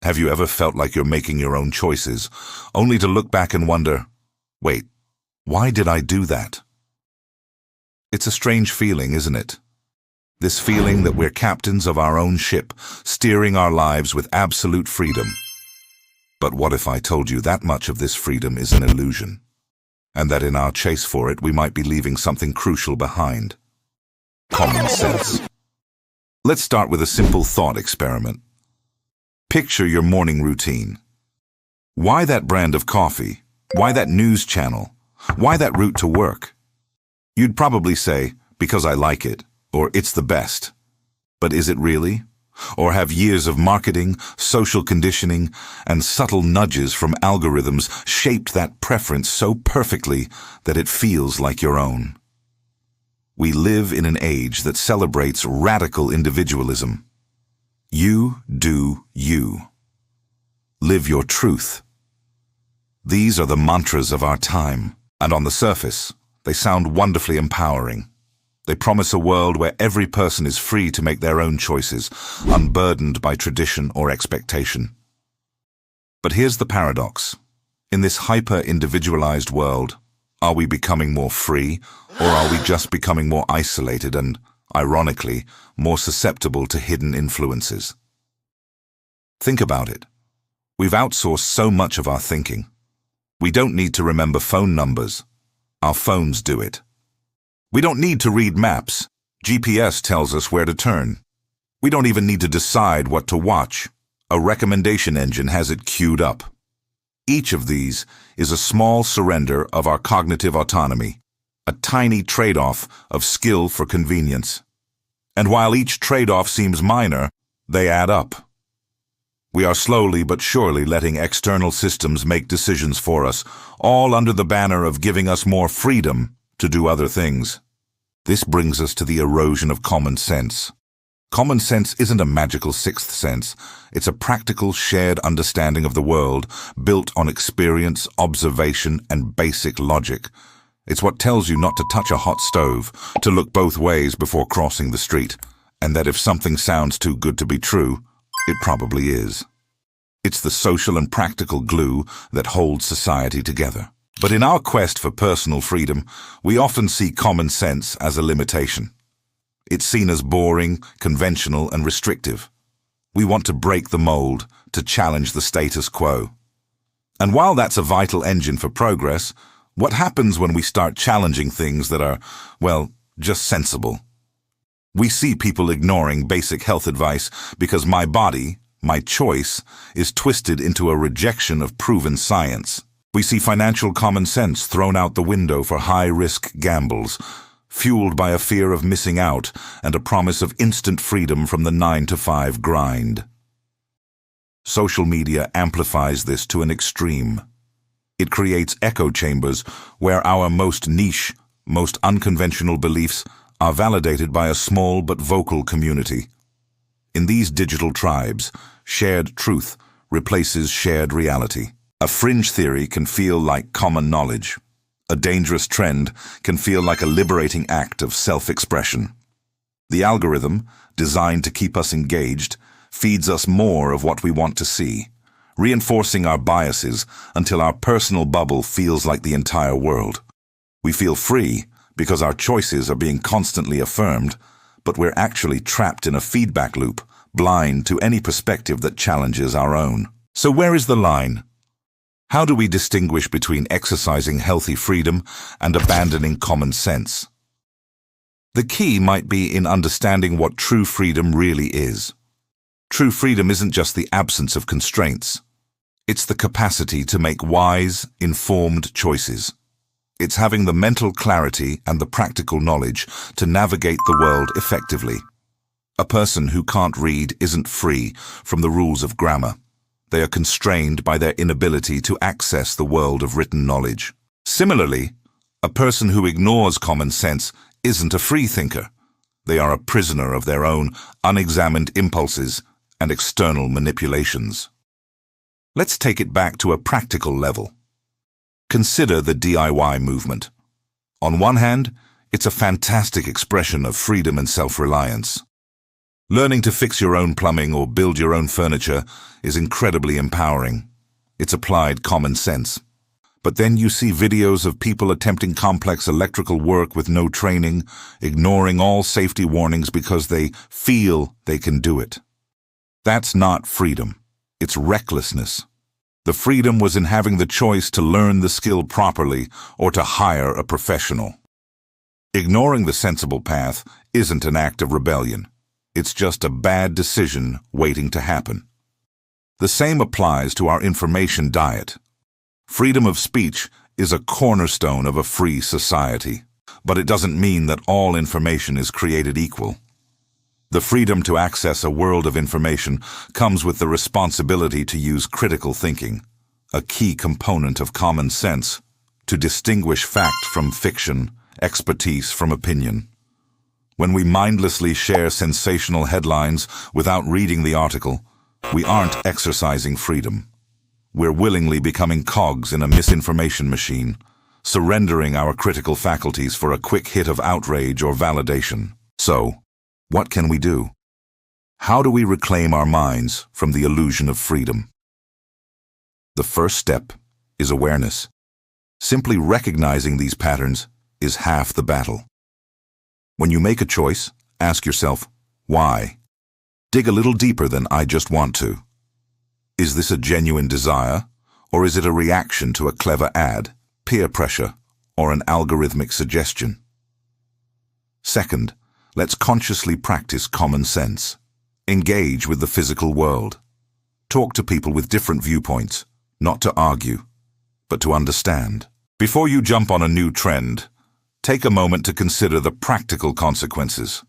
Have you ever felt like you're making your own choices, only to look back and wonder, wait, why did I do that? It's a strange feeling, isn't it? This feeling that we're captains of our own ship, steering our lives with absolute freedom. But what if I told you that much of this freedom is an illusion, and that in our chase for it we might be leaving something crucial behind? Common sense. Let's start with a simple thought experiment. Picture your morning routine. Why that brand of coffee? Why that news channel? Why that route to work? You'd probably say, because I like it, or it's the best. But is it really? Or have years of marketing, social conditioning, and subtle nudges from algorithms shaped that preference so perfectly that it feels like your own? We live in an age that celebrates radical individualism. You do you. Live your truth. These are the mantras of our time, and on the surface, they sound wonderfully empowering. They promise a world where every person is free to make their own choices, unburdened by tradition or expectation. But here's the paradox. In this hyper-individualized world, are we becoming more free, or are we just becoming more isolated and, ironically, more susceptible to hidden influences? Think about it. We've outsourced so much of our thinking. We don't need to remember phone numbers. Our phones do it. We don't need to read maps. GPS tells us where to turn. We don't even need to decide what to watch. A recommendation engine has it queued up. Each of these is a small surrender of our cognitive autonomy, a tiny trade-off of skill for convenience. And while each trade-off seems minor, they add up. We are slowly but surely letting external systems make decisions for us, all under the banner of giving us more freedom to do other things. This brings us to the erosion of common sense. Common sense isn't a magical sixth sense. It's a practical, shared understanding of the world, built on experience, observation, and basic logic. It's what tells you not to touch a hot stove, to look both ways before crossing the street, and that if something sounds too good to be true, it probably is. It's the social and practical glue that holds society together. But in our quest for personal freedom, we often see common sense as a limitation. It's seen as boring, conventional, and restrictive. We want to break the mold, to challenge the status quo. And while that's a vital engine for progress, what happens when we start challenging things that are, well, just sensible? We see people ignoring basic health advice because my body, my choice, is twisted into a rejection of proven science. We see financial common sense thrown out the window for high-risk gambles, fueled by a fear of missing out and a promise of instant freedom from the 9-to-5 grind. Social media amplifies this to an extreme. It creates echo chambers where our most niche, most unconventional beliefs are validated by a small but vocal community. In these digital tribes, shared truth replaces shared reality. A fringe theory can feel like common knowledge. A dangerous trend can feel like a liberating act of self-expression. The algorithm, designed to keep us engaged, feeds us more of what we want to see, reinforcing our biases until our personal bubble feels like the entire world. We feel free because our choices are being constantly affirmed, but we're actually trapped in a feedback loop, blind to any perspective that challenges our own. So where is the line? How do we distinguish between exercising healthy freedom and abandoning common sense? The key might be in understanding what true freedom really is. True freedom isn't just the absence of constraints. It's the capacity to make wise, informed choices. It's having the mental clarity and the practical knowledge to navigate the world effectively. A person who can't read isn't free from the rules of grammar. They are constrained by their inability to access the world of written knowledge. Similarly, a person who ignores common sense isn't a free thinker. They are a prisoner of their own unexamined impulses and external manipulations. Let's take it back to a practical level. Consider the DIY movement. On one hand, it's a fantastic expression of freedom and self-reliance. Learning to fix your own plumbing or build your own furniture is incredibly empowering. It's applied common sense. But then you see videos of people attempting complex electrical work with no training, ignoring all safety warnings because they feel they can do it. That's not freedom. It's recklessness. The freedom was in having the choice to learn the skill properly or to hire a professional. Ignoring the sensible path isn't an act of rebellion. It's just a bad decision waiting to happen. The same applies to our information diet. Freedom of speech is a cornerstone of a free society, but it doesn't mean that all information is created equal. The freedom to access a world of information comes with the responsibility to use critical thinking, a key component of common sense, to distinguish fact from fiction, expertise from opinion. When we mindlessly share sensational headlines without reading the article, we aren't exercising freedom. We're willingly becoming cogs in a misinformation machine, surrendering our critical faculties for a quick hit of outrage or validation. So, what can we do? How do we reclaim our minds from the illusion of freedom? The first step is awareness. Simply recognizing these patterns is half the battle. When you make a choice, ask yourself, why? Dig a little deeper than I just want to. Is this a genuine desire, or is it a reaction to a clever ad, peer pressure, or an algorithmic suggestion? Second, let's consciously practice common sense. Engage with the physical world. Talk to people with different viewpoints, not to argue, but to understand. Before you jump on a new trend, take a moment to consider the practical consequences.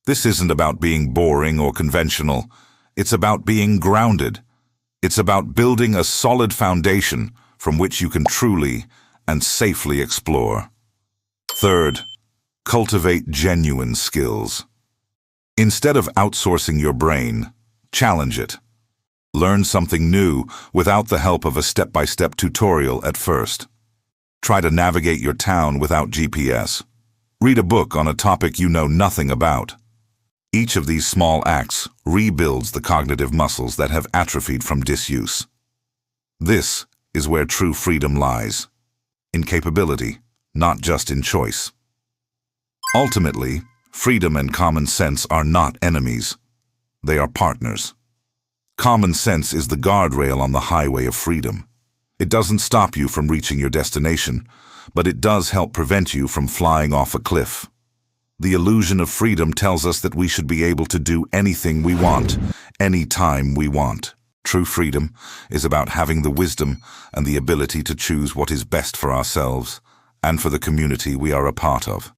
This isn't about being boring or conventional. It's about being grounded. It's about building a solid foundation from which you can truly and safely explore. Third, cultivate genuine skills. Instead of outsourcing your brain, challenge it. Learn something new without the help of a step-by-step tutorial at first. Try to navigate your town without GPS. Read a book on a topic you know nothing about. Each of these small acts rebuilds the cognitive muscles that have atrophied from disuse. This is where true freedom lies. In capability, not just in choice. Ultimately, freedom and common sense are not enemies. They are partners. Common sense is the guardrail on the highway of freedom. It doesn't stop you from reaching your destination, but it does help prevent you from flying off a cliff. The illusion of freedom tells us that we should be able to do anything we want, anytime we want. True freedom is about having the wisdom and the ability to choose what is best for ourselves and for the community we are a part of.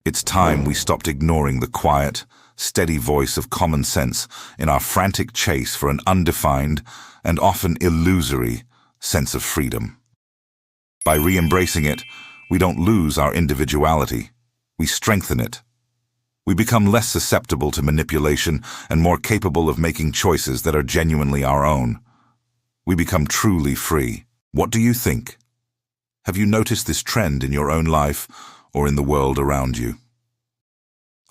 It's time we stopped ignoring the quiet, steady voice of common sense in our frantic chase for an undefined and often illusory sense of freedom. By re-embracing it, we don't lose our individuality. We strengthen it. We become less susceptible to manipulation and more capable of making choices that are genuinely our own. We become truly free. What do you think? Have you noticed this trend in your own life or in the world around you?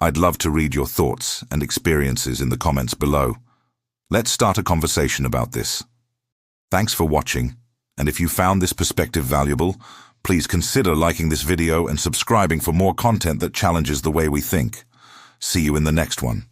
I'd love to read your thoughts and experiences in the comments below. Let's start a conversation about this. Thanks for watching, and if you found this perspective valuable, please consider liking this video and subscribing for more content that challenges the way we think. See you in the next one.